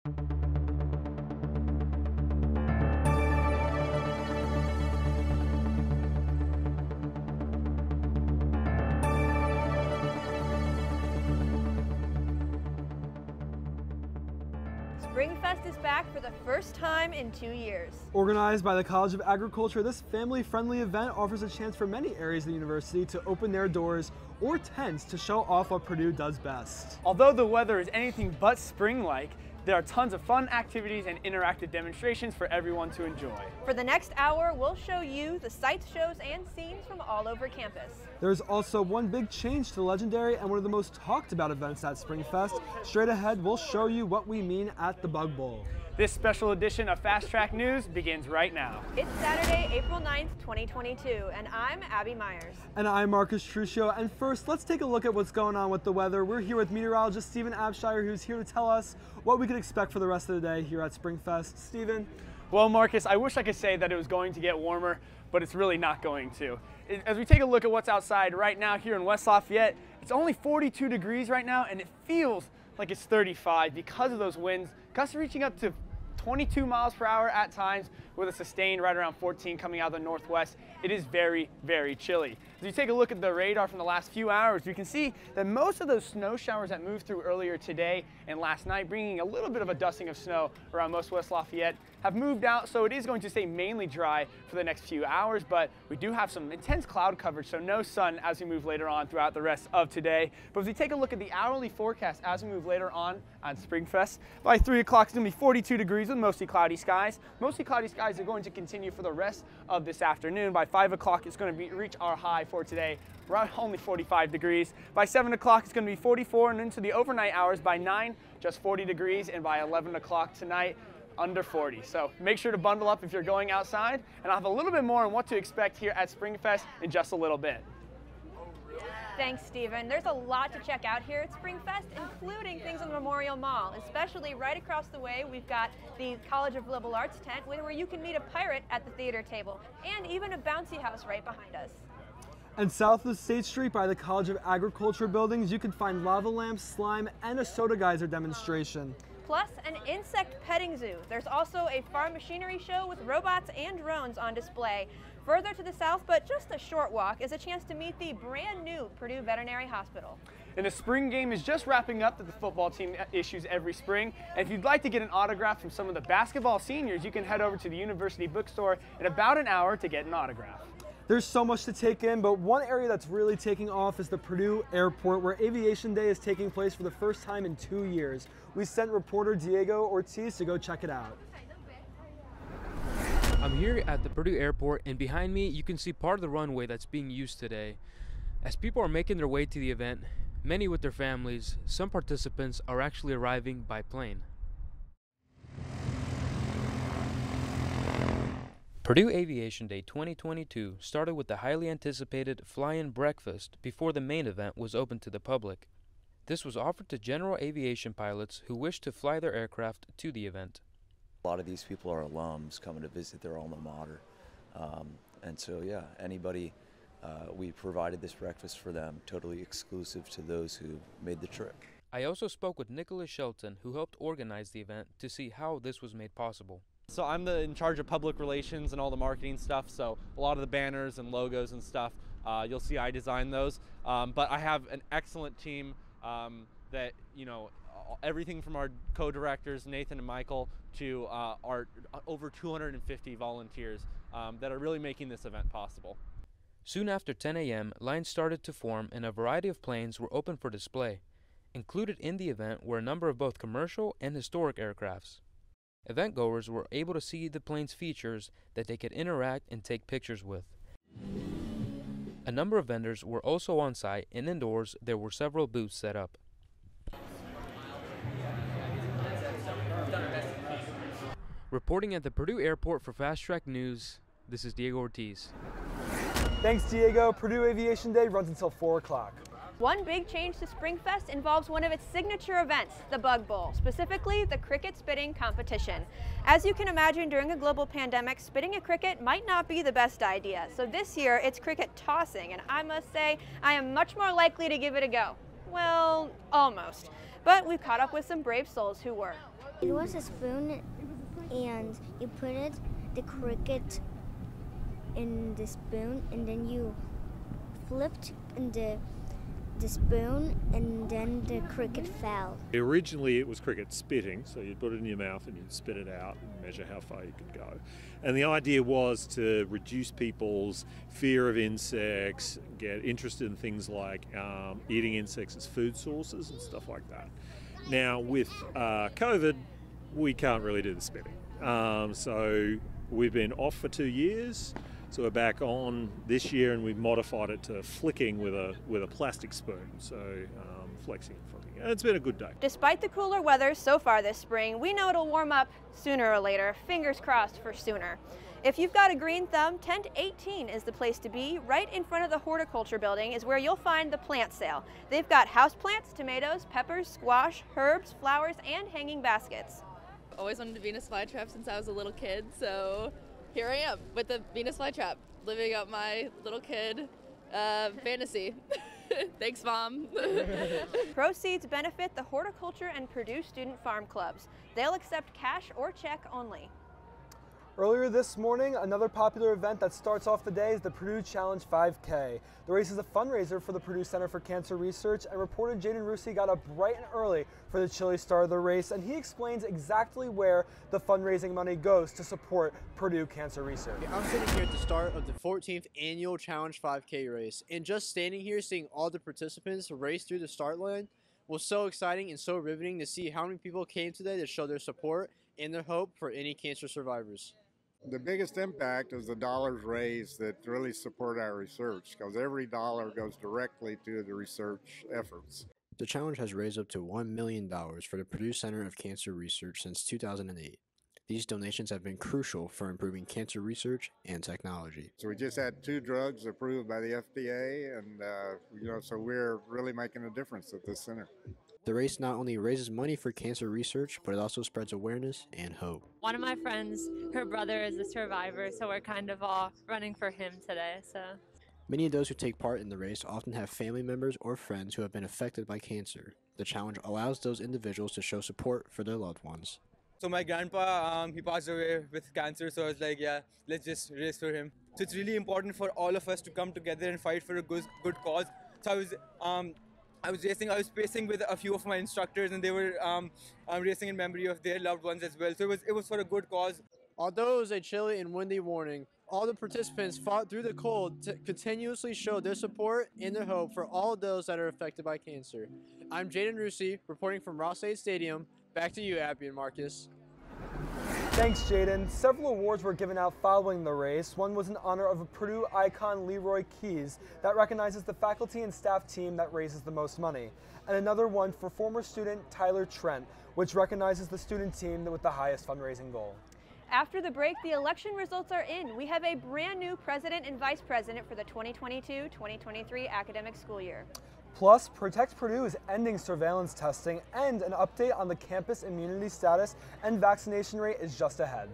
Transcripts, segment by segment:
SpringFest is back for the first time in 2 years. Organized by the College of Agriculture, this family-friendly event offers a chance for many areas of the university to open their doors or tents to show off what Purdue does best. Although the weather is anything but spring-like, there are tons of fun activities and interactive demonstrations for everyone to enjoy. For the next hour, we'll show you the sights, shows, and scenes from all over campus. There's also one big change to the legendary and one of the most talked about events at SpringFest. Straight ahead, we'll show you what we mean at the Bug Bowl. This special edition of Fast Track News begins right now. It's Saturday, April 9th, 2022, and I'm Abby Myers. And I'm Marcus Truccio, and first, let's take a look at what's going on with the weather. We're here with meteorologist Stephen Abshire, who's here to tell us what we can expect for the rest of the day here at SpringFest. Stephen? Well, Marcus, I wish I could say that it was going to get warmer, but it's really not going to. As we take a look at what's outside right now here in West Lafayette, it's only 42 degrees right now, and it feels like it's 35 because of those winds, gusts reaching up to 22 miles per hour at times, with a sustained right around 14 coming out of the northwest. It is very, very chilly. As you take a look at the radar from the last few hours, you can see that most of those snow showers that moved through earlier today and last night, bringing a little bit of a dusting of snow around most West Lafayette, have moved out, so it is going to stay mainly dry for the next few hours, but we do have some intense cloud coverage, so no sun as we move later on throughout the rest of today. But as we take a look at the hourly forecast as we move later on SpringFest, by 3 o'clock it's going to be 42 degrees with mostly cloudy skies. Mostly cloudy skies are going to continue for the rest of this afternoon. By 5 o'clock it's going to reach our high for today, around only 45 degrees. By 7 o'clock it's going to be 44, and into the overnight hours by 9, just 40 degrees, and by 11 o'clock tonight, under 40. So make sure to bundle up if you're going outside, and I'll have a little bit more on what to expect here at SpringFest in just a little bit. Thanks, Stephen. There's a lot to check out here at SpringFest, including things in the Memorial Mall, especially right across the way. We've got the College of Liberal Arts tent where you can meet a pirate at the theater table, and even a bouncy house right behind us. And south of State Street by the College of Agriculture buildings, you can find lava lamps, slime, and a soda geyser demonstration. Plus an insect petting zoo. There's also a farm machinery show with robots and drones on display. Further to the south, but just a short walk, is a chance to meet the brand new Purdue Veterinary Hospital. And the spring game is just wrapping up that the football team issues every spring. And if you'd like to get an autograph from some of the basketball seniors, you can head over to the University bookstore in about an hour to get an autograph. There's so much to take in, but one area that's really taking off is the Purdue Airport, where Aviation Day is taking place for the first time in 2 years. We sent reporter Diego Ortiz to go check it out. I'm here at the Purdue Airport, and behind me you can see part of the runway that's being used today. As people are making their way to the event, many with their families, some participants are actually arriving by plane. Purdue Aviation Day 2022 started with the highly anticipated fly-in breakfast before the main event was open to the public. This was offered to general aviation pilots who wished to fly their aircraft to the event. A lot of these people are alums coming to visit their alma mater. And so, yeah, anybody, we provided this breakfast for them, totally exclusive to those who made the trip. I also spoke with Nicholas Shelton, who helped organize the event, to see how this was made possible. So I'm in charge of public relations and all the marketing stuff, so a lot of the banners and logos and stuff, you'll see I designed those. But I have an excellent team that, you know, everything from our co-directors, Nathan and Michael, to our over 250 volunteers that are really making this event possible. Soon after 10 a.m., lines started to form and a variety of planes were open for display. Included in the event were a number of both commercial and historic aircrafts. Eventgoers were able to see the plane's features that they could interact and take pictures with. A number of vendors were also on site, and indoors there were several booths set up. Reporting at the Purdue Airport for Fast Track News, this is Diego Ortiz. Thanks, Diego. Purdue Aviation Day runs until 4 o'clock. One big change to SpringFest involves one of its signature events, the Bug Bowl, specifically the cricket spitting competition. As you can imagine, during a global pandemic, spitting a cricket might not be the best idea. So this year, it's cricket tossing, and I must say, I am much more likely to give it a go. Well, almost. But we've caught up with some brave souls who were. It was a spoon, and you put the cricket in the spoon, and then you flipped in the spoon, and then the cricket fell. Originally it was cricket spitting, so you'd put it in your mouth and you'd spit it out and measure how far you could go. And the idea was to reduce people's fear of insects, get interested in things like eating insects as food sources and stuff like that. Now with COVID, we can't really do the spitting. So we've been off for 2 years. So we're back on this year, and we've modified it to flicking with a plastic spoon, so flexing and flicking. And it's been a good day. Despite the cooler weather so far this spring, we know it'll warm up sooner or later. Fingers crossed for sooner. If you've got a green thumb, Tent 18 is the place to be. Right in front of the horticulture building is where you'll find the plant sale. They've got houseplants, tomatoes, peppers, squash, herbs, flowers, and hanging baskets. Always wanted a Venus flytrap since I was a little kid, so here I am with the Venus flytrap, living up my little kid fantasy. Thanks, Mom. Proceeds benefit the Horticulture and Purdue Student Farm Clubs. They'll accept cash or check only. Earlier this morning, another popular event that starts off the day is the Purdue Challenge 5K. The race is a fundraiser for the Purdue Center for Cancer Research, and reporter Jaden Rusi got up bright and early for the chilly start of the race, and he explains exactly where the fundraising money goes to support Purdue Cancer Research. I'm sitting here at the start of the 14th annual Challenge 5K race, and just standing here seeing all the participants race through the start line was so exciting and so riveting to see how many people came today to show their support and their hope for any cancer survivors. The biggest impact is the dollars raised that really support our research, because every dollar goes directly to the research efforts. The challenge has raised up to $1 million for the Purdue Center of Cancer Research since 2008. These donations have been crucial for improving cancer research and technology. So we just had 2 drugs approved by the FDA, and so we're really making a difference at this center. The race not only raises money for cancer research, but it also spreads awareness and hope. One of my friends, her brother is a survivor, so we're kind of all running for him today. Many of those who take part in the race often have family members or friends who have been affected by cancer. The challenge allows those individuals to show support for their loved ones. So my grandpa, he passed away with cancer, so I was like, yeah, let's just race for him. So it's really important for all of us to come together and fight for a good cause. So I was racing with a few of my instructors, and they were racing in memory of their loved ones as well. So it was for a good cause. Although it was a chilly and windy morning, all the participants fought through the cold to continuously show their support and their hope for all those that are affected by cancer. I'm Jaden Rusi, reporting from Ross Lafayette Stadium. Back to you, Abby and Marcus. Thanks, Jaden. Several awards were given out following the race. One was in honor of a Purdue icon, Leroy Keys, that recognizes the faculty and staff team that raises the most money. And another one for former student Tyler Trent, which recognizes the student team with the highest fundraising goal. After the break, the election results are in. We have a brand new president and vice president for the 2022-2023 academic school year. Plus, Protect Purdue is ending surveillance testing, and an update on the campus immunity status and vaccination rate is just ahead.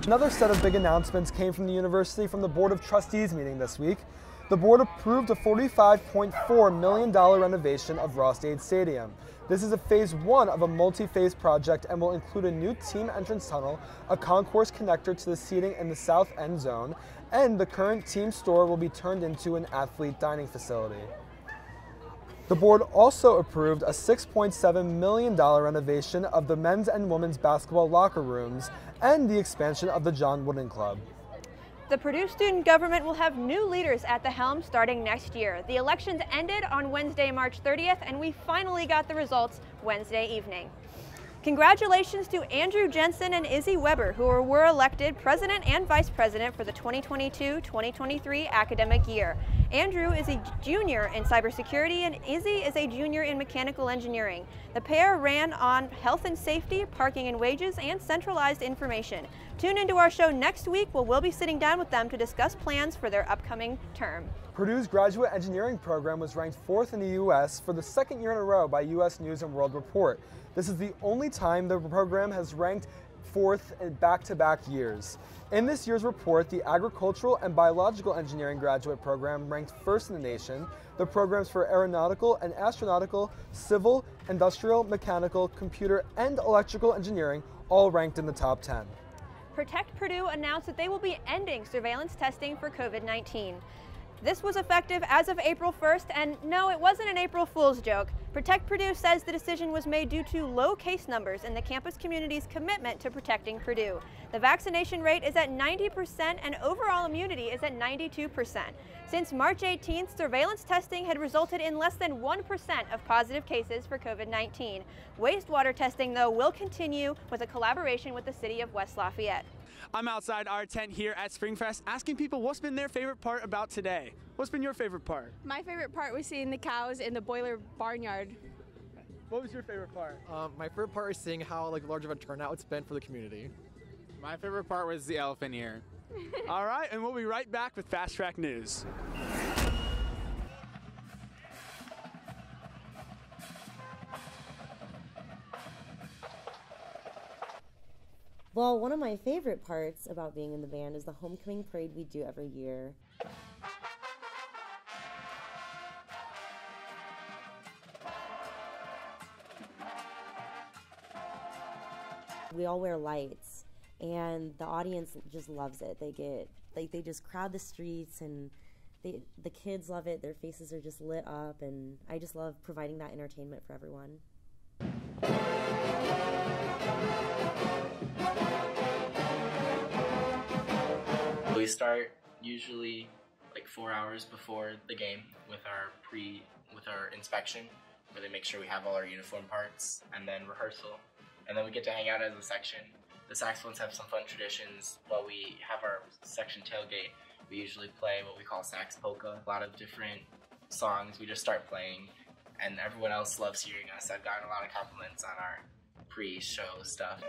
Another set of big announcements came from the university from the Board of Trustees meeting this week. The board approved a $45.4 million renovation of Ross Lafayette Stadium. This is a phase 1 of a multi-phase project and will include a new team entrance tunnel, a concourse connector to the seating in the south end zone, and the current team store will be turned into an athlete dining facility. The board also approved a $6.7 million renovation of the men's and women's basketball locker rooms and the expansion of the John Wooden Club. The Purdue student government will have new leaders at the helm starting next year. The elections ended on Wednesday, March 30th, and we finally got the results Wednesday evening. Congratulations to Andrew Jensen and Izzy Weber, who were elected president and vice president for the 2022-2023 academic year. Andrew is a junior in cybersecurity and Izzy is a junior in mechanical engineering. The pair ran on health and safety, parking and wages, and centralized information. Tune into our show next week where we'll be sitting down with them to discuss plans for their upcoming term. Purdue's graduate engineering program was ranked 4th in the U.S. for the second year in a row by U.S. News & World Report. This is the only time the program has ranked 4th in back-to-back years. In this year's report, the Agricultural and Biological Engineering graduate program ranked 1st in the nation. The programs for aeronautical and astronautical, civil, industrial, mechanical, computer, and electrical engineering all ranked in the top 10. Protect Purdue announced that they will be ending surveillance testing for COVID-19. This was effective as of April 1st, and no, it wasn't an April Fool's joke. Protect Purdue says the decision was made due to low case numbers and the campus community's commitment to protecting Purdue. The vaccination rate is at 90% and overall immunity is at 92%. Since March 18th, surveillance testing had resulted in less than 1% of positive cases for COVID-19. Wastewater testing, though, will continue with a collaboration with the city of West Lafayette. I'm outside our tent here at SpringFest asking people what's been their favorite part about today. What's been your favorite part? My favorite part was seeing the cows in the boiler barnyard. What was your favorite part? My favorite part is seeing how large of a turnout it's been for the community. My favorite part was the elephant here. All right, and we'll be right back with Fast Track News. Well, one of my favorite parts about being in the band is the homecoming parade we do every year. We all wear lights, and the audience just loves it. They just crowd the streets, and the kids love it. Their faces are just lit up, and I just love providing that entertainment for everyone. We start usually like 4 hours before the game with our inspection, where they make sure we have all our uniform parts, and then rehearsal, and then we get to hang out as a section. The saxophones have some fun traditions. While we have our section tailgate, we usually play what we call sax polka. A lot of different songs we just start playing, and everyone else loves hearing us. I've gotten a lot of compliments on our pre-show stuff.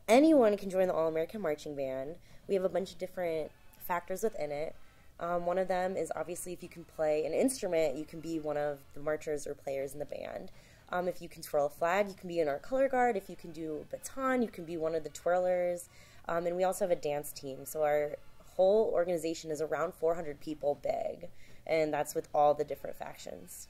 Anyone can join the All-American Marching Band. We have a bunch of different factors within it. One of them is obviously if you can play an instrument, you can be one of the marchers or players in the band. If you can twirl a flag, you can be in our color guard. If you can do a baton, you can be one of the twirlers. And we also have a dance team. So our whole organization is around 400 people big, and that's with all the different factions.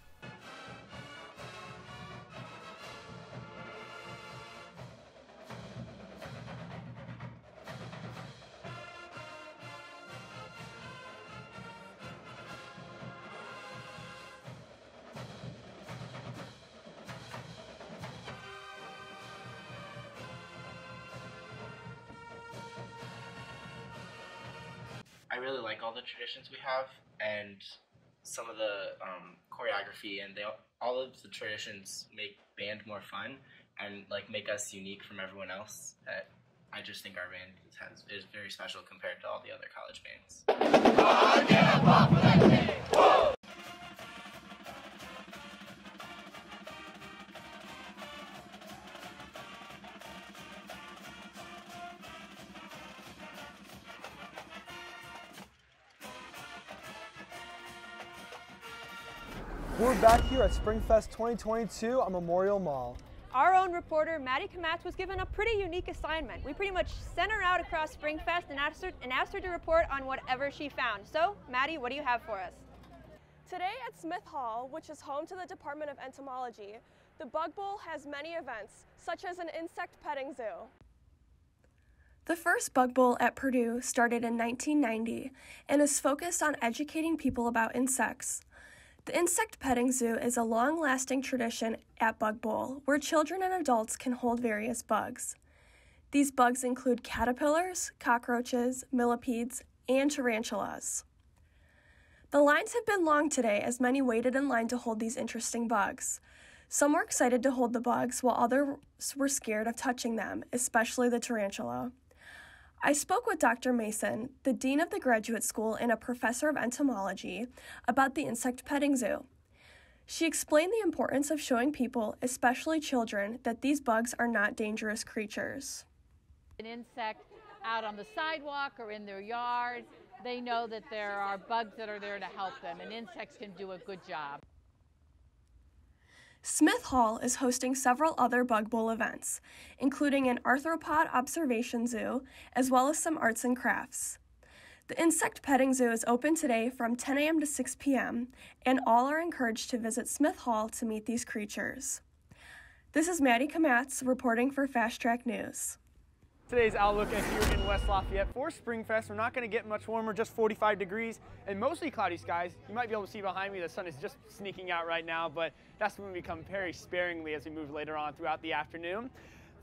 I really like all the traditions we have, and some of the choreography, and all of the traditions make band more fun and make us unique from everyone else. I just think our band is very special compared to all the other college bands. We're back here at SpringFest 2022 on Memorial Mall. Our own reporter, Maddie Kamatz, was given a pretty unique assignment. We pretty much sent her out across SpringFest and asked her to report on whatever she found. So, Maddie, what do you have for us? Today at Smith Hall, which is home to the Department of Entomology, the Bug Bowl has many events, such as an insect petting zoo. The first Bug Bowl at Purdue started in 1990 and is focused on educating people about insects. The Insect Petting Zoo is a long-lasting tradition at Bug Bowl where children and adults can hold various bugs. These bugs include caterpillars, cockroaches, millipedes, and tarantulas. The lines have been long today as many waited in line to hold these interesting bugs. Some were excited to hold the bugs while others were scared of touching them, especially the tarantula. I spoke with Dr. Mason, the dean of the graduate school and a professor of entomology, about the insect petting zoo. She explained the importance of showing people, especially children, that these bugs are not dangerous creatures. An insect out on the sidewalk or in their yard, they know that there are bugs that are there to help them, and insects can do a good job. Smith Hall is hosting several other Bug Bowl events, including an arthropod observation zoo, as well as some arts and crafts. The insect petting zoo is open today from 10 a.m. to 6 p.m., and all are encouraged to visit Smith Hall to meet these creatures. This is Maddie Kamatz reporting for Fast Track News. Today's outlook here in West Lafayette for Springfest. We're not going to get much warmer, just 45 degrees and mostly cloudy skies. You might be able to see behind me the sun is just sneaking out right now, but that's going to become very sparingly as we move later on throughout the afternoon.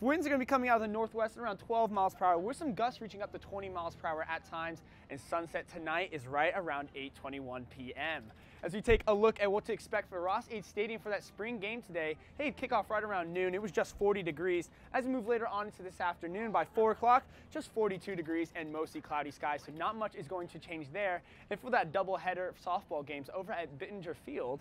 Winds are going to be coming out of the northwest at around 12 miles per hour with some gusts reaching up to 20 miles per hour at times, and sunset tonight is right around 8:21 p.m. As we take a look at what to expect for Ross-Ade Stadium for that spring game today, hey, kickoff right around noon. It was just 40 degrees. As we move later on into this afternoon, by 4 o'clock, just 42 degrees and mostly cloudy skies, so not much is going to change there. And for that doubleheader softball games over at Bittinger Field,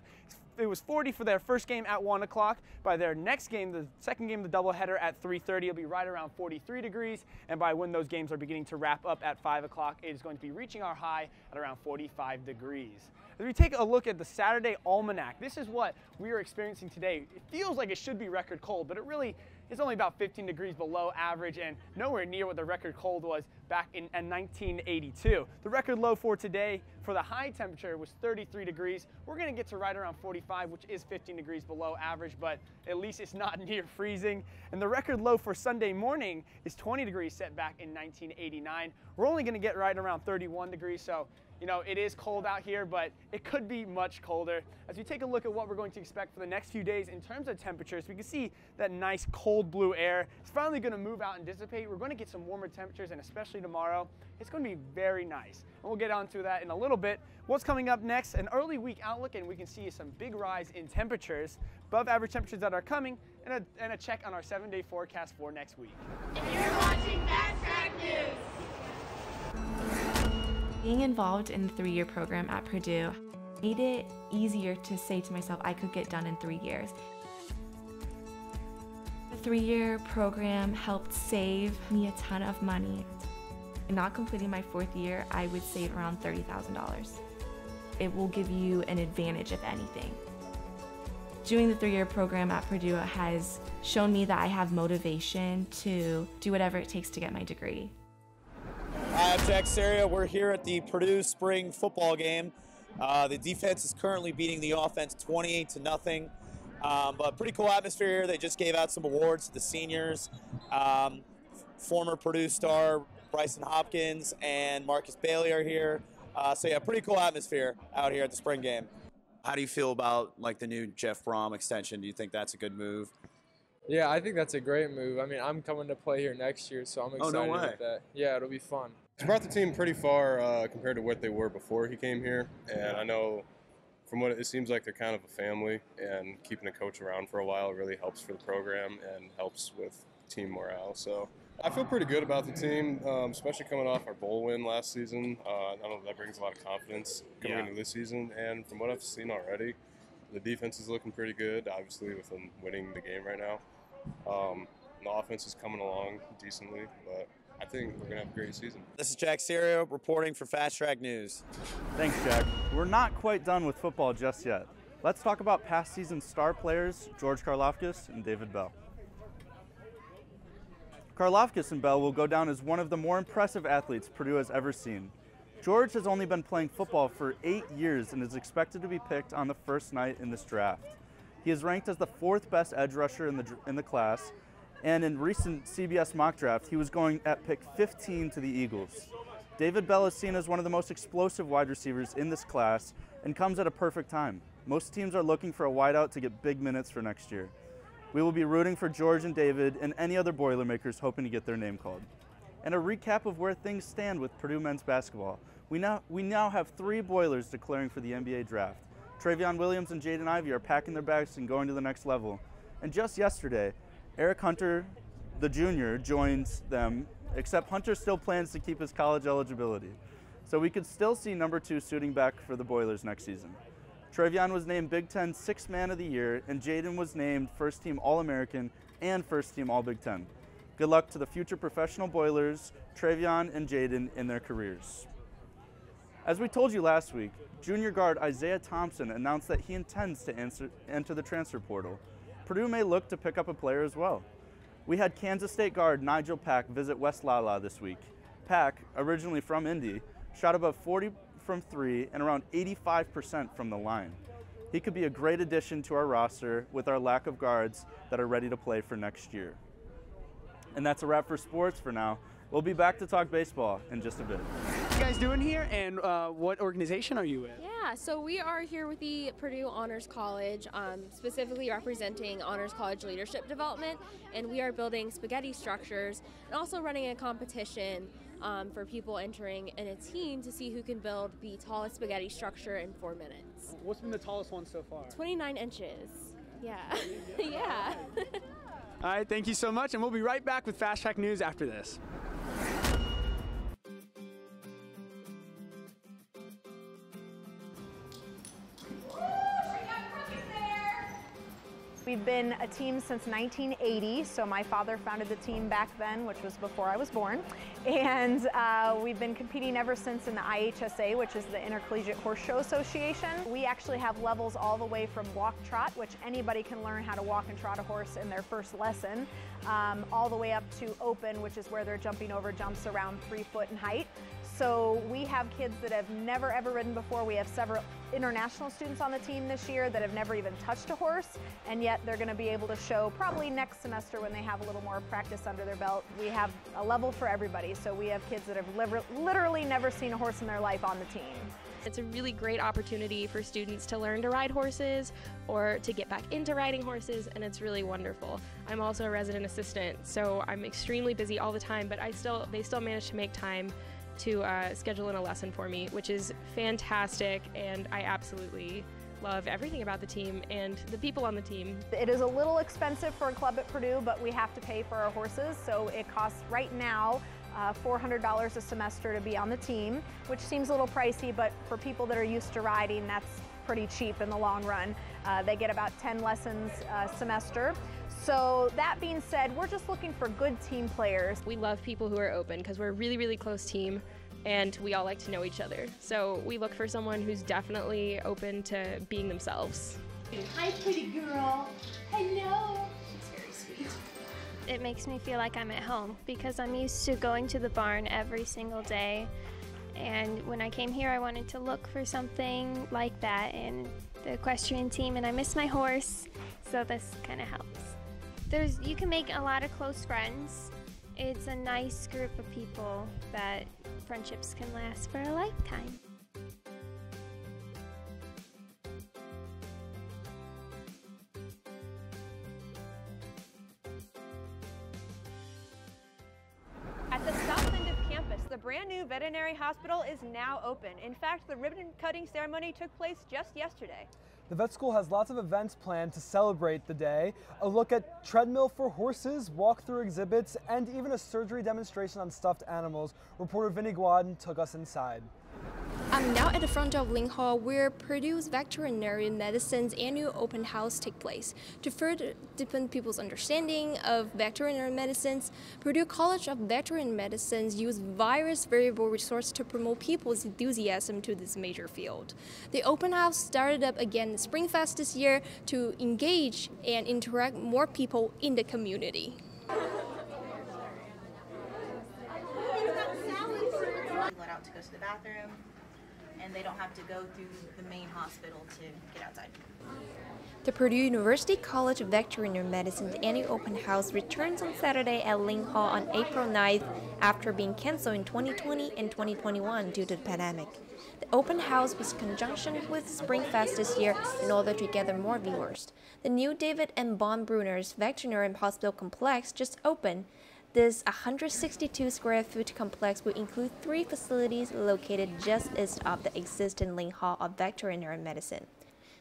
it was 40 for their first game at 1 o'clock. By their next game, the second game, the doubleheader at 3:30, it'll be right around 43 degrees. And by when those games are beginning to wrap up at 5 o'clock, it is going to be reaching our high at around 45 degrees. As we take a look at the Saturday Almanac, this is what we are experiencing today. It feels like it should be record cold, but it really is only about 15 degrees below average and nowhere near what the record cold was back in 1982. The record low for today for the high temperature was 33 degrees. We're going to get to right around 45, which is 15 degrees below average, but at least it's not near freezing. And the record low for Sunday morning is 20 degrees set back in 1989. We're only going to get right around 31 degrees, so you know, it is cold out here, but it could be much colder. As we take a look at what we're going to expect for the next few days in terms of temperatures, we can see that nice cold blue air. It's finally going to move out and dissipate. We're going to get some warmer temperatures, and especially tomorrow, it's going to be very nice. And we'll get onto that in a little bit. What's coming up next? An early week outlook, and we can see some big rise in temperatures, above average temperatures that are coming, and a check on our 7-day forecast for next week. If you're watching Fast Track News. Being involved in the 3-year program at Purdue made it easier to say to myself I could get done in 3 years. The 3-year program helped save me a ton of money. Not completing my 4th year, I would save around $30,000. It will give you an advantage, if anything. Doing the 3-year program at Purdue has shown me that I have motivation to do whatever it takes to get my degree. Hi, I'm Jack Seria. We're here at the Purdue spring football game. The defense is currently beating the offense 28-0. But pretty cool atmosphere here. They just gave out some awards to the seniors. Former Purdue star Bryson Hopkins and Marcus Bailey are here. So yeah, pretty cool atmosphere out here at the spring game. How do you feel about like the new Jeff Brom extension? Do you think that's a good move? Yeah, I think that's a great move. I mean, I'm coming to play here next year, so I'm excited with that. Yeah, it'll be fun. He's brought the team pretty far compared to what they were before he came here, and I know from what it seems like they're kind of a family, and keeping a coach around for a while really helps for the program and helps with team morale. So I feel pretty good about the team, especially coming off our bowl win last season. I know that brings a lot of confidence going into this season, and from what I've seen already, the defense is looking pretty good, obviously with them winning the game right now. The offense is coming along decently, but I think we're going to have a great season. This is Jack Serio reporting for Fast Track News. Thanks, Jack. We're not quite done with football just yet. Let's talk about past season star players George Karlaftis and David Bell. Karlaftis and Bell will go down as one of the more impressive athletes Purdue has ever seen. George has only been playing football for 8 years and is expected to be picked on the first night in this draft. He is ranked as the 4th best edge rusher in the class, and in recent CBS mock draft, he was going at pick 15 to the Eagles. David Bell is seen as one of the most explosive wide receivers in this class and comes at a perfect time. Most teams are looking for a wideout to get big minutes for next year. We will be rooting for George and David and any other Boilermakers hoping to get their name called. And a recap of where things stand with Purdue men's basketball. We now have 3 Boilers declaring for the NBA draft. Travion Williams and Jaden Ivey are packing their bags and going to the next level. And just yesterday, Eric Hunter, the junior, joined them, except Hunter still plans to keep his college eligibility. So we could still see number 2 suiting back for the Boilers next season. Travion was named Big Ten 6th Man of the Year, and Jaden was named First Team All-American and First Team All-Big Ten. Good luck to the future professional Boilers, Travion and Jaden, in their careers. As we told you last week, junior guard Isaiah Thompson announced that he intends to enter the transfer portal. Purdue may look to pick up a player as well. We had Kansas State guard Nigel Pack visit West Lafayette this week. Pack, originally from Indy, shot above 40 from 3 and around 85% from the line. He could be a great addition to our roster with our lack of guards that are ready to play for next year. And that's a wrap for sports for now. We'll be back to talk baseball in just a bit. What are you guys doing here, and what organization are you with? Yeah, so we are here with the Purdue Honors College, specifically representing Honors College Leadership Development, and we are building spaghetti structures and also running a competition for people entering in a team to see who can build the tallest spaghetti structure in 4 minutes. What's been the tallest one so far? 29 inches. Yeah. Yeah. All right, thank you so much, and we'll be right back with Fast Track News after this. We've been a team since 1980, so my father founded the team back then, which was before I was born. And we've been competing ever since in the IHSA, which is the Intercollegiate Horse Show Association. We actually have levels all the way from walk-trot, which anybody can learn how to walk and trot a horse in their first lesson, all the way up to open, which is where they're jumping over jumps around 3 foot in height. So we have kids that have never ever ridden before. We have several international students on the team this year that have never even touched a horse, and yet they're going to be able to show probably next semester when they have a little more practice under their belt. We have a level for everybody, so we have kids that have literally never seen a horse in their life on the team. It's a really great opportunity for students to learn to ride horses or to get back into riding horses, and it's really wonderful. I'm also a resident assistant, so I'm extremely busy all the time, but they still manage to make time to schedule in a lesson for me, which is fantastic, and I absolutely love everything about the team and the people on the team. It is a little expensive for a club at Purdue, but we have to pay for our horses, so it costs right now $400 a semester to be on the team, which seems a little pricey, but for people that are used to riding, that's pretty cheap in the long run. They get about 10 lessons a semester. So that being said, we're just looking for good team players. We love people who are open because we're a really, really close team and we all like to know each other. So we look for someone who's definitely open to being themselves. Hi, pretty girl. Hello. She's very sweet. It makes me feel like I'm at home because I'm used to going to the barn every single day. And when I came here, I wanted to look for something like that in the equestrian team, and I miss my horse, so this kind of helps. You can make a lot of close friends. It's a nice group of people that friendships can last for a lifetime. At the south end of campus, the brand new veterinary hospital is now open. In fact, the ribbon cutting ceremony took place just yesterday. The vet school has lots of events planned to celebrate the day. A look at treadmill for horses, walkthrough exhibits, and even a surgery demonstration on stuffed animals. Reporter Vinny Guadin took us inside. I'm now at the front of Ling Hall, where Purdue's Veterinary Medicine's annual open house takes place. To further deepen people's understanding of veterinary medicines, Purdue College of Veterinary Medicine used various variable resources to promote people's enthusiasm to this major field. The open house started up again in SpringFest this year to engage and interact more people in the community. Let out to go to the bathroom, and they don't have to go through the main hospital to get outside. The Purdue University College of Veterinary Medicine's annual open house returns on Saturday at Ling Hall on April 9th after being canceled in 2020 and 2021 due to the pandemic. The open house was in conjunction with SpringFest this year in order to gather more viewers. The new David and Von Brunner's Veterinary Hospital complex just opened. This 162 square foot complex will include 3 facilities located just east of the existing Ling Hall of Veterinary Medicine.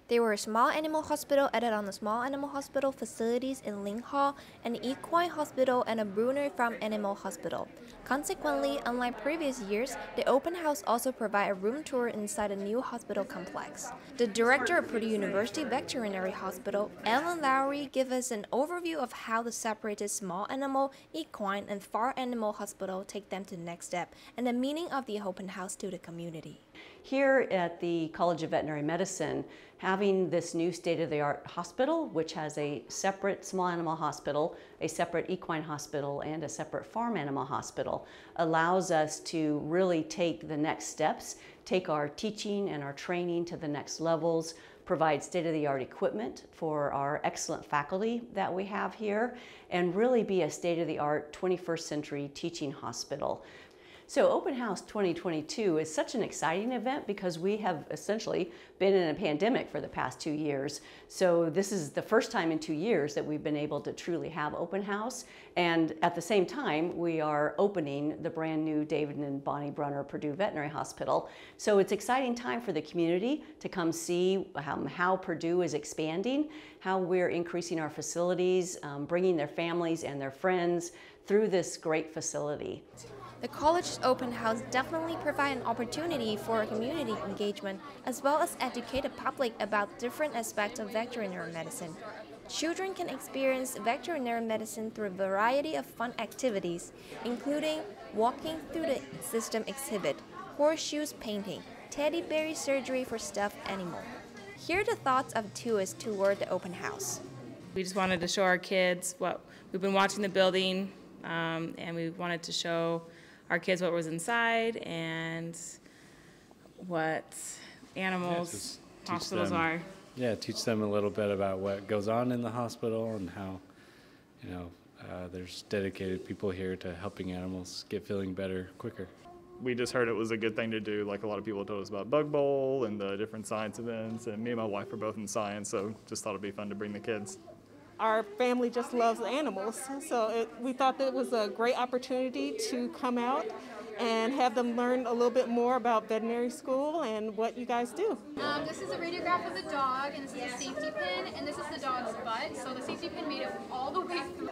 There were a small animal hospital added on the small animal hospital facilities in Ling Hall, an equine hospital, and a Brunner Farm Animal Hospital. Consequently, unlike previous years, the open house also provides a room tour inside a new hospital complex. The director of Purdue University Veterinary Hospital, Ellen Lowry, gives us an overview of how the separated small animal, equine, and farm animal hospital take them to the next step, and the meaning of the open house to the community. Here at the College of Veterinary Medicine, having this new state-of-the-art hospital, which has a separate small animal hospital, a separate equine hospital, and a separate farm animal hospital, allows us to really take the next steps, take our teaching and our training to the next levels, provide state-of-the-art equipment for our excellent faculty that we have here, and really be a state-of-the-art 21st century teaching hospital. So Open House 2022 is such an exciting event because we have essentially been in a pandemic for the past 2 years. So this is the first time in 2 years that we've been able to truly have Open House. And at the same time, we are opening the brand new David and Bonnie Brunner Purdue Veterinary Hospital. So it's an exciting time for the community to come see how Purdue is expanding, how we're increasing our facilities, bringing their families and their friends through this great facility. The college's open house definitely provides an opportunity for community engagement as well as educate the public about different aspects of veterinary medicine. Children can experience veterinary medicine through a variety of fun activities, including walking through the system exhibit, horseshoes painting, teddy bear surgery for stuffed animal. Here are the thoughts of tourists toward the open house. We just wanted to show our kids what we've been watching the building, and we wanted to show our kids what was inside and what animals hospitals are. Yeah, teach them a little bit about what goes on in the hospital and how, there's dedicated people here to helping animals get feeling better quicker. We just heard it was a good thing to do. Like a lot of people told us about Bug Bowl and the different science events, and me and my wife are both in science, so just thought it'd be fun to bring the kids. Our family just loves animals, so we thought that it was a great opportunity to come out and have them learn a little bit more about veterinary school and what you guys do. This is a radiograph of the dog, and this is a safety pin, and this is the dog's butt. So the safety pin made it all the way through.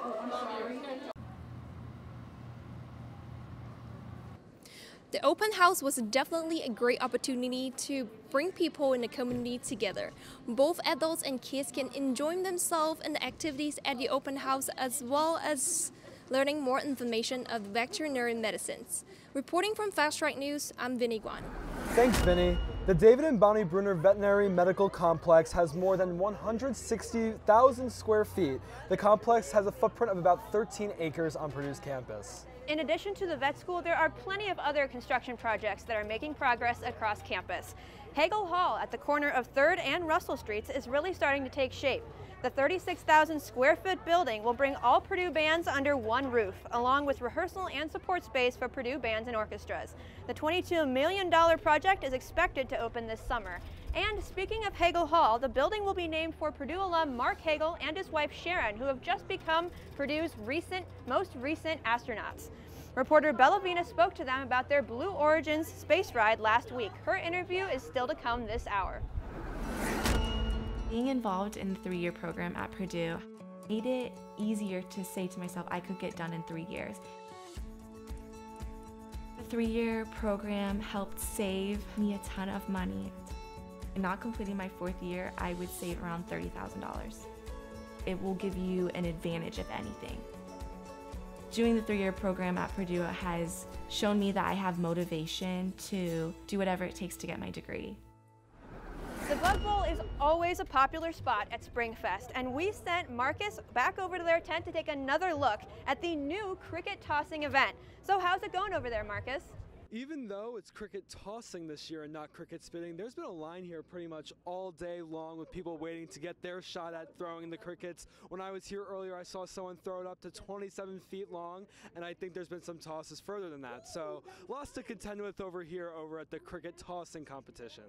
The open house was definitely a great opportunity to bring people in the community together. Both adults and kids can enjoy themselves in the activities at the open house as well as learning more information of veterinary medicines. Reporting from Fast Track News, I'm Vinny Guan. Thanks, Vinny. The David and Bonnie Brunner Veterinary Medical Complex has more than 160,000 square feet. The complex has a footprint of about 13 acres on Purdue's campus. In addition to the vet school, there are plenty of other construction projects that are making progress across campus. Hagel Hall at the corner of 3rd and Russell Streets is really starting to take shape. The 36,000 square foot building will bring all Purdue bands under one roof, along with rehearsal and support space for Purdue bands and orchestras. The $22 million project is expected to open this summer. And speaking of Hagel Hall, the building will be named for Purdue alum Mark Hagel and his wife Sharon, who have just become Purdue's most recent astronauts. Reporter Bella Vina spoke to them about their Blue Origins space ride last week. Her interview is still to come this hour. Being involved in the 3-year program at Purdue made it easier to say to myself I could get done in 3 years. The 3-year program helped save me a ton of money. Not completing my 4th year, I would save around $30,000. It will give you an advantage if anything. Doing the 3-year program at Purdue has shown me that I have motivation to do whatever it takes to get my degree. The Bug Bowl is always a popular spot at SpringFest, and we sent Marcus back over to their tent to take another look at the new cricket tossing event. So how's it going over there, Marcus? Even though it's cricket tossing this year and not cricket spitting, there's been a line here pretty much all day long with people waiting to get their shot at throwing the crickets. When I was here earlier, I saw someone throw it up to 27 feet long, and I think there's been some tosses further than that. So lots to contend with over here over at the cricket tossing competition.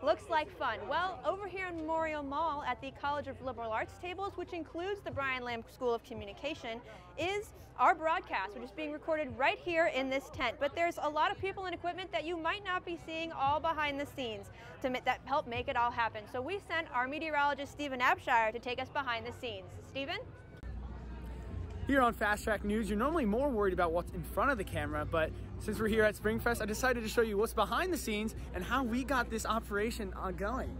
Looks like fun. Well, over here in Memorial Mall at the College of Liberal Arts tables, which includes the Brian Lamb School of Communication, is our broadcast, which is being recorded right here in this tent. But there's a lot of people and equipment that you might not be seeing all behind the scenes that help make it all happen. So we sent our meteorologist, Stephen Abshire, to take us behind the scenes. Stephen? Here on Fast Track News, you're normally more worried about what's in front of the camera, but since we're here at SpringFest, I decided to show you what's behind the scenes and how we got this operation going.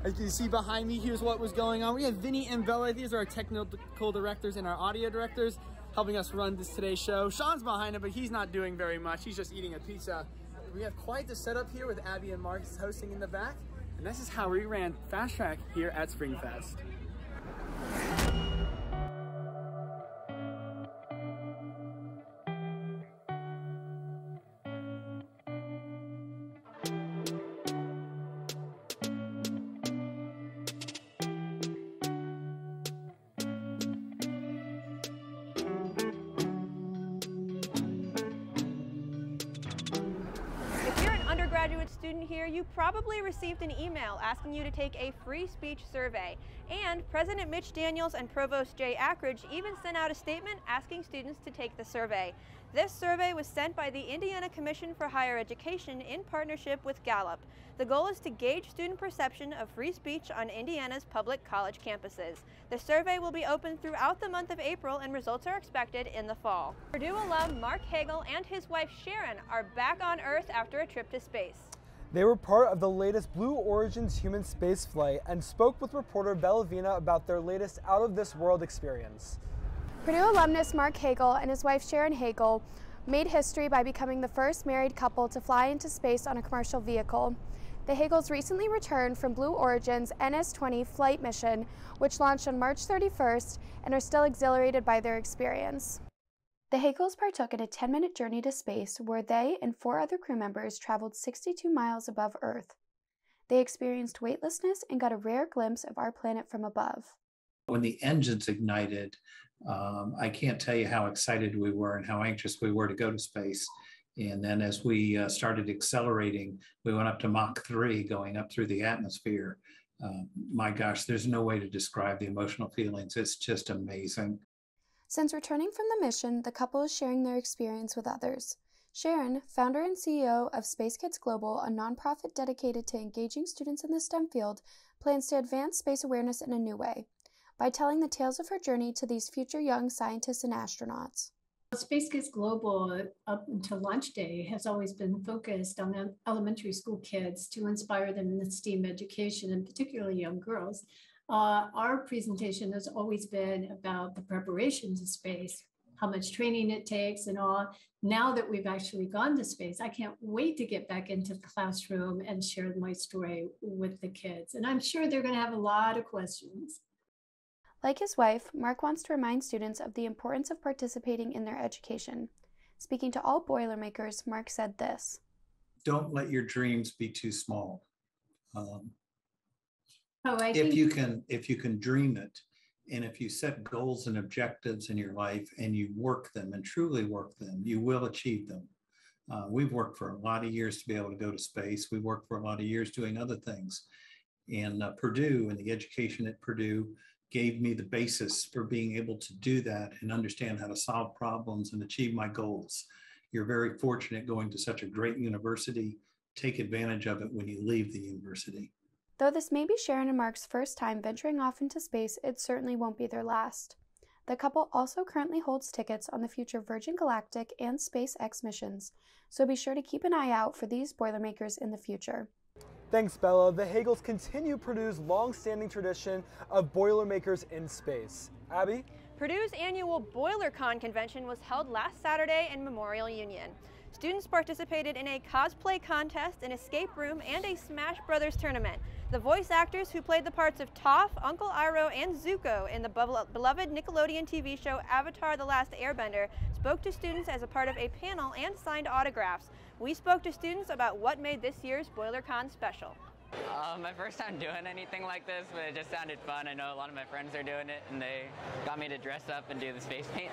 As you can see behind me, here's what was going on. We have Vinny and Bella. These are our technical directors and our audio directors helping us run today's show. Sean's behind him, but he's not doing very much. He's just eating a pizza. We have quite the setup here with Abby and Mark hosting in the back. And this is how we ran Fast Track here at SpringFest. Undergraduate student here, you probably received an email asking you to take a free speech survey. And President Mitch Daniels and Provost Jay Ackridge even sent out a statement asking students to take the survey. This survey was sent by the Indiana Commission for Higher Education in partnership with Gallup. The goal is to gauge student perception of free speech on Indiana's public college campuses. The survey will be open throughout the month of April and results are expected in the fall. Purdue alum Mark Hagel and his wife Sharon are back on Earth after a trip to space. They were part of the latest Blue Origin's human space flight and spoke with reporter Bellavina about their latest out-of-this-world experience. Purdue alumnus Mark Hagel and his wife Sharon Hagel made history by becoming the first married couple to fly into space on a commercial vehicle. The Hagels recently returned from Blue Origin's NS-20 flight mission, which launched on March 31st, and are still exhilarated by their experience. The Hagels partook in a 10-minute journey to space where they and 4 other crew members traveled 62 miles above Earth. They experienced weightlessness and got a rare glimpse of our planet from above. When the engines ignited, I can't tell you how excited we were and how anxious we were to go to space. And then as we started accelerating, we went up to Mach 3, going up through the atmosphere. My gosh, there's no way to describe the emotional feelings. It's just amazing. Since returning from the mission, the couple is sharing their experience with others. Sharon, founder and CEO of Space Kids Global, a nonprofit dedicated to engaging students in the STEM field, plans to advance space awareness in a new way by telling the tales of her journey to these future young scientists and astronauts. Space Kids Global, up until launch day, has always been focused on elementary school kids to inspire them in the STEAM education, and particularly young girls. Our presentation has always been about the preparation to space, how much training it takes and all. Now that we've actually gone to space, I can't wait to get back into the classroom and share my story with the kids. And I'm sure they're going to have a lot of questions. Like his wife, Mark wants to remind students of the importance of participating in their education. Speaking to all Boilermakers, Mark said this: Don't let your dreams be too small. If you can dream it, and if you set goals and objectives in your life and you work them and truly work them, you will achieve them. We've worked for a lot of years to be able to go to space. We worked for a lot of years doing other things. And Purdue and the education at Purdue gave me the basis for being able to do that and understand how to solve problems and achieve my goals. You're very fortunate going to such a great university. Take advantage of it when you leave the university. Though this may be Sharon and Mark's first time venturing off into space, it certainly won't be their last. The couple also currently holds tickets on the future Virgin Galactic and SpaceX missions, so be sure to keep an eye out for these Boilermakers in the future. Thanks, Bella. The Hagels continue Purdue's long-standing tradition of Boilermakers in space. Abby? Purdue's annual BoilerCon convention was held last Saturday in Memorial Union. Students participated in a cosplay contest, an escape room, and a Smash Brothers tournament. The voice actors who played the parts of Toph, Uncle Iroh, and Zuko in the beloved Nickelodeon TV show Avatar: The Last Airbender spoke to students as a part of a panel and signed autographs. We spoke to students about what made this year's BoilerCon special. My first time doing anything like this, but it just sounded fun. I know a lot of my friends are doing it, and they got me to dress up and do the face paint.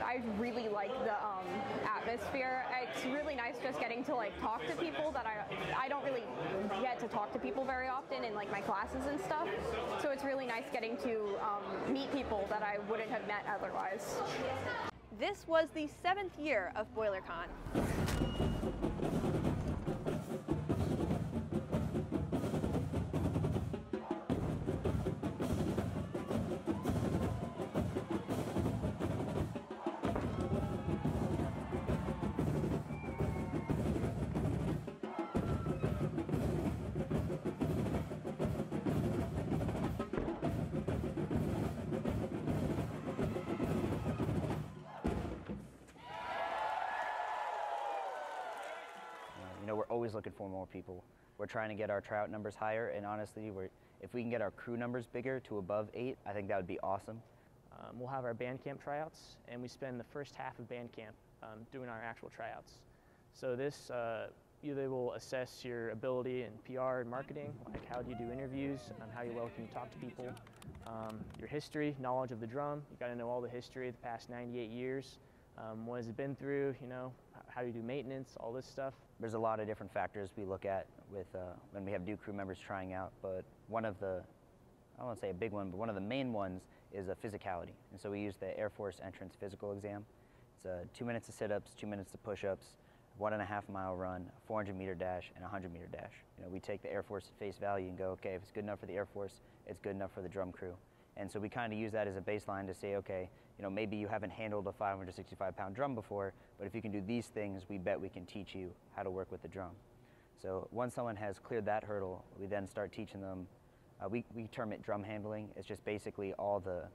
I really like the atmosphere. It's really nice just getting to like talk to people that I don't really get to talk to people very often in like my classes and stuff. So it's really nice getting to meet people that I wouldn't have met otherwise. This was the 7th year of BoilerCon. You know, we're always looking for more people. We're trying to get our tryout numbers higher, and honestly, if we can get our crew numbers bigger to above 8, I think that would be awesome. We'll have our band camp tryouts, and we spend the first half of band camp doing our actual tryouts. So this either will assess your ability in PR and marketing, like how do you do interviews, how well can you talk to people, your history, knowledge of the drum. You got to know all the history of the past 98 years. What has it been through, you know, how do you do maintenance, all this stuff. There's a lot of different factors we look at with when we have new crew members trying out, but one of the, I don't want to say a big one, but one of the main ones is physicality. And so we use the Air Force entrance physical exam. It's 2 minutes of sit-ups, 2 minutes of push-ups, 1.5 mile run, 400-meter dash, and 100-meter dash. You know, we take the Air Force at face value and go, okay, if it's good enough for the Air Force, it's good enough for the drum crew. And so we kind of use that as a baseline to say, okay, you know, maybe you haven't handled a 565-pound drum before, but if you can do these things, we bet we can teach you how to work with the drum. So once someone has cleared that hurdle, we then start teaching them, we term it drum handling. It's just basically all the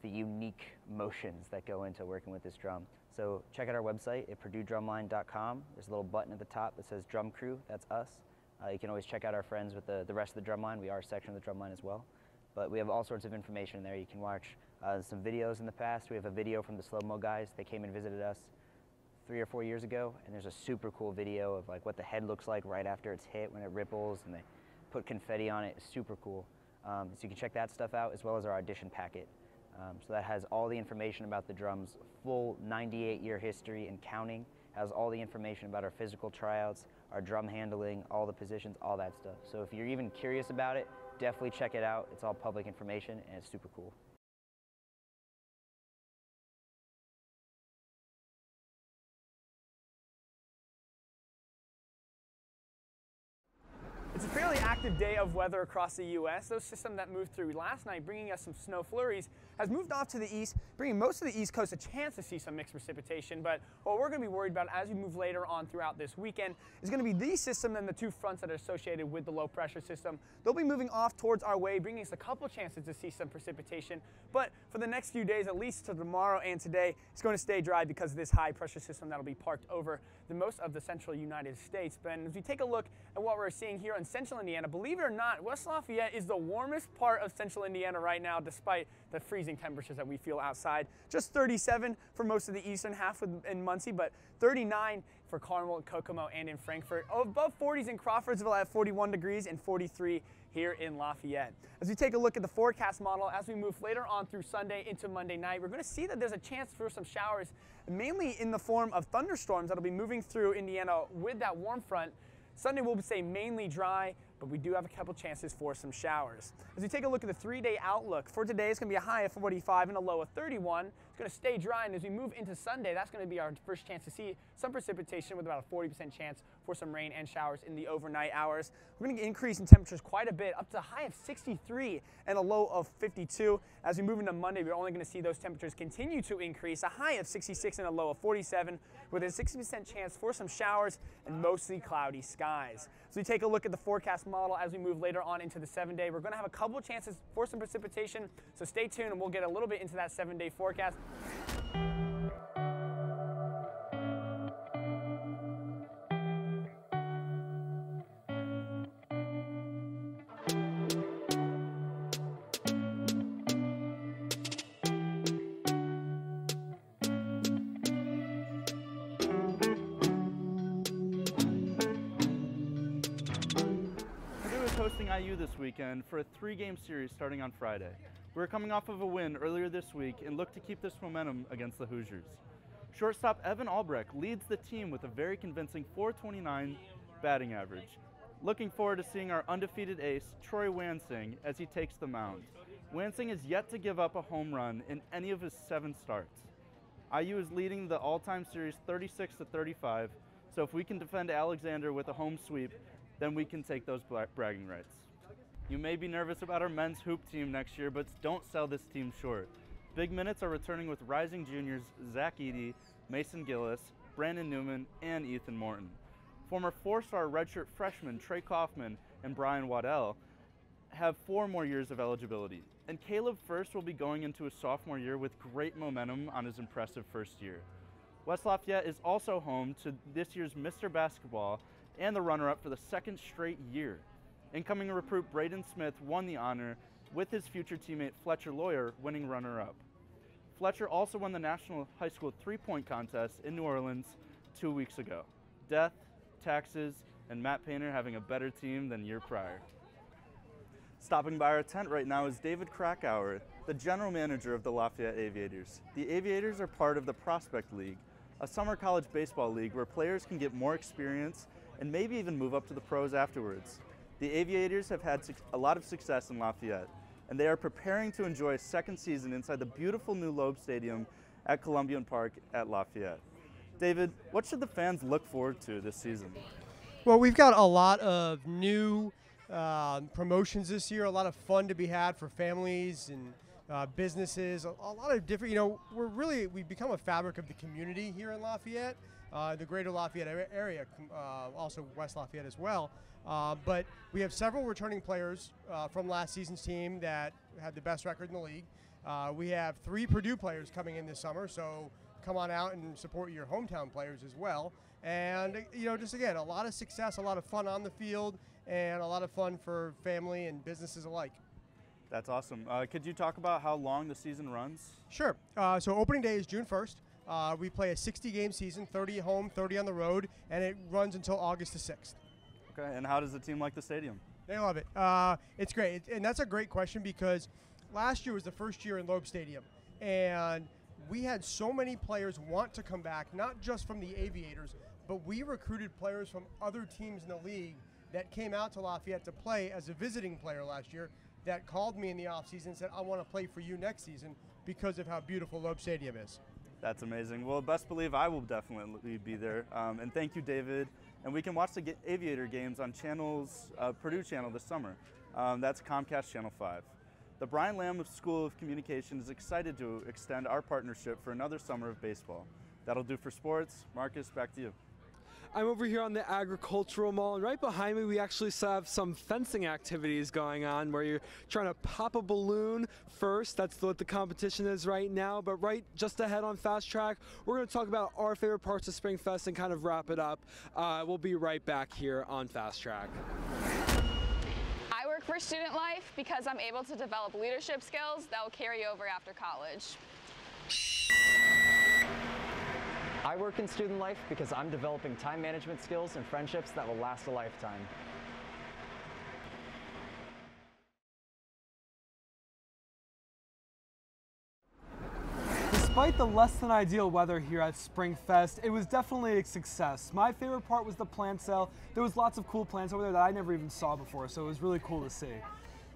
unique motions that go into working with this drum. So check out our website at PurdueDrumline.com. There's a little button at the top that says Drum Crew, that's us. You can always check out our friends with the rest of the drumline. We are a section of the drumline as well. But we have all sorts of information there. You can watch some videos in the past. We have a video from the slow-mo guys. They came and visited us 3 or 4 years ago, and there's a super cool video of like what the head looks like right after it's hit when it ripples, and they put confetti on it. It's super cool. So you can check that stuff out, as well as our audition packet. So that has all the information about the drum's full 98-year history and counting. Has all the information about our physical tryouts, our drum handling, all the positions, all that stuff. So if you're even curious about it, definitely check it out. It's all public information, and it's super cool. It's a fairly active day of weather across the U.S. Those system that moved through last night, bringing us some snow flurries, has moved off to the east, bringing most of the East Coast a chance to see some mixed precipitation. But what we're going to be worried about as we move later on throughout this weekend is going to be the system and the two fronts that are associated with the low pressure system. They'll be moving off towards our way, bringing us a couple chances to see some precipitation. But for the next few days, at least to tomorrow and today, it's going to stay dry because of this high pressure system that'll be parked over the most of the central United States. But as we take a look at what we're seeing here in central Indiana, believe it or not, West Lafayette is the warmest part of central Indiana right now, despite the freezing temperatures that we feel outside. Just 37 for most of the eastern half in Muncie, but 39 for Carmel, Kokomo, and in Frankfort. Above 40s in Crawfordsville at 41 degrees and 43 here in Lafayette. As we take a look at the forecast model, as we move later on through Sunday into Monday night, we're going to see that there's a chance for some showers, mainly in the form of thunderstorms that'll be moving through Indiana with that warm front. Sunday we'll say mainly dry, but we do have a couple chances for some showers. As we take a look at the 3-day outlook, for today it's going to be a high of 45 and a low of 31. It's going to stay dry, and as we move into Sunday, that's going to be our first chance to see some precipitation with about a 40% chance for some rain and showers in the overnight hours. We're going to increase in temperatures quite a bit, up to a high of 63 and a low of 52. As we move into Monday, we're only going to see those temperatures continue to increase, a high of 66 and a low of 47, with a 60% chance for some showers and mostly cloudy skies. So we take a look at the forecast model as we move later on into the 7-day. We're going to have a couple of chances for some precipitation, so stay tuned and we'll get a little bit into that 7-day forecast. is hosting IU this weekend for a 3-game series starting on Friday. We're coming off of a win earlier this week and look to keep this momentum against the Hoosiers. Shortstop Evan Albrecht leads the team with a very convincing .429 batting average. Looking forward to seeing our undefeated ace, Troy Wansing, as he takes the mound. Wansing is yet to give up a home run in any of his 7 starts. IU is leading the all-time series 36-35, so if we can defend Alexander with a home sweep, then we can take those bragging rights. You may be nervous about our men's hoop team next year, but don't sell this team short. Big minutes are returning with rising juniors Zach Eady, Mason Gillis, Brandon Newman, and Ethan Morton. Former 4-star redshirt freshmen Trey Kaufman and Brian Waddell have 4 more years of eligibility. And Caleb First will be going into his sophomore year with great momentum on his impressive first year. West Lafayette is also home to this year's Mr. Basketball and the runner-up for the 2nd straight year. Incoming recruit Braden Smith won the honor with his future teammate Fletcher Lawyer winning runner-up. Fletcher also won the National High School 3-point contest in New Orleans 2 weeks ago. Death, taxes, and Matt Painter having a better team than year prior. Stopping by our tent right now is David Krakauer, the general manager of the Lafayette Aviators. The Aviators are part of the Prospect League, a summer college baseball league where players can get more experience and maybe even move up to the pros afterwards. The Aviators have had a lot of success in Lafayette, and they are preparing to enjoy a 2nd season inside the beautiful new Loeb Stadium at Columbian Park at Lafayette. David, what should the fans look forward to this season? Well, we've got a lot of new promotions this year, a lot of fun to be had for families and businesses, a lot of different, we've become a fabric of the community here in Lafayette, the greater Lafayette area, also West Lafayette as well. But we have several returning players from last season's team that had the best record in the league. We have 3 Purdue players coming in this summer, so come on out and support your hometown players as well. And, just again, a lot of success, a lot of fun on the field, and a lot of fun for family and businesses alike. That's awesome. Could you talk about how long the season runs? Sure. So opening day is June 1st. We play a 60-game season, 30 at home, 30 on the road, and it runs until August the 6th. Okay, and how does the team like the stadium? They love it. It's great, and that's a great question because last year was the first year in Loeb Stadium, and we had so many players want to come back, not just from the Aviators, but we recruited players from other teams in the league that came out to Lafayette to play as a visiting player last year that called me in the offseason and said, I want to play for you next season because of how beautiful Loeb Stadium is. That's amazing. Well, best believe I will definitely be there. And thank you, David. And we can watch the Aviator games on Purdue Channel this summer. That's Comcast Channel 5. The Brian Lamb School of Communication is excited to extend our partnership for another summer of baseball. That'll do for sports. Marcus, back to you. I'm over here on the Agricultural Mall, and right behind me we actually have some fencing activities going on where you're trying to pop a balloon first. That's what the competition is right now. But right just ahead on Fast Track, we're going to talk about our favorite parts of Spring Fest and kind of wrap it up. We'll be right back here on Fast Track. I work for Student Life because I'm able to develop leadership skills that will carry over after college. I work in Student Life because I'm developing time management skills and friendships that will last a lifetime. Despite the less than ideal weather here at Spring Fest, it was definitely a success. My favorite part was the plant sale. There was lots of cool plants over there that I never even saw before, so it was really cool to see.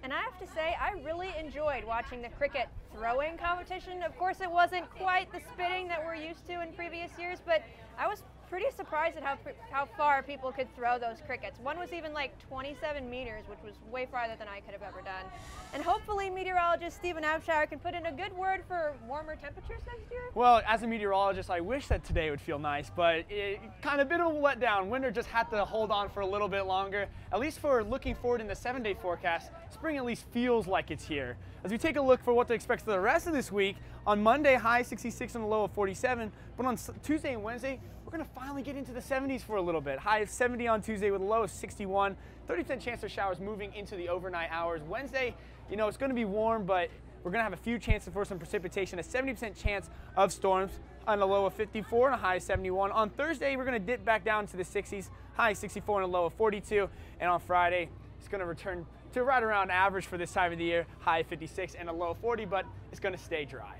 And I have to say, I really enjoyed watching the cricket throwing competition. Of course, it wasn't quite the spitting that we're used to in previous years, but I was pretty surprised at how far people could throw those crickets. One was even like 27 meters, which was way farther than I could have ever done. And hopefully meteorologist Stephen Abshire can put in a good word for warmer temperatures next year. Well, as a meteorologist, I wish that today would feel nice, but it kind of a bit of a letdown. Winter just had to hold on for a little bit longer. At least for looking forward in the 7-day forecast, spring at least feels like it's here. As we take a look for what to expect for the rest of this week, on Monday, high 66 and a low of 47, but on Tuesday and Wednesday, we're going to finally get into the 70s for a little bit. High of 70 on Tuesday with a low of 61. 30% chance of showers moving into the overnight hours. Wednesday, it's going to be warm, but we're going to have a few chances for some precipitation. A 70% chance of storms on a low of 54 and a high of 71. On Thursday, we're going to dip back down to the 60s. High 64 and a low of 42. And on Friday, It's going to return to right around average for this time of the year, high 56 and a low 40, but it's going to stay dry.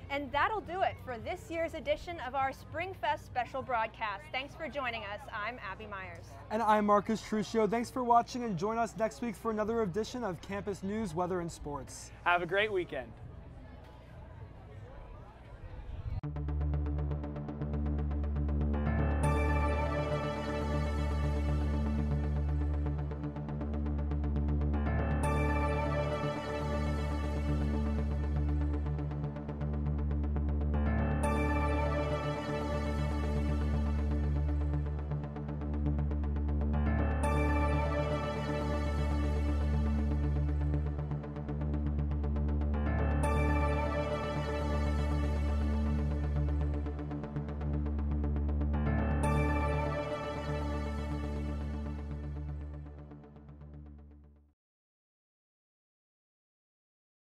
And that'll do it for this year's edition of our SpringFest special broadcast. Thanks for joining us. I'm Abby Myers. And I'm Marcus Truccio. Thanks for watching, and join us next week for another edition of Campus News, Weather, and Sports. Have a great weekend.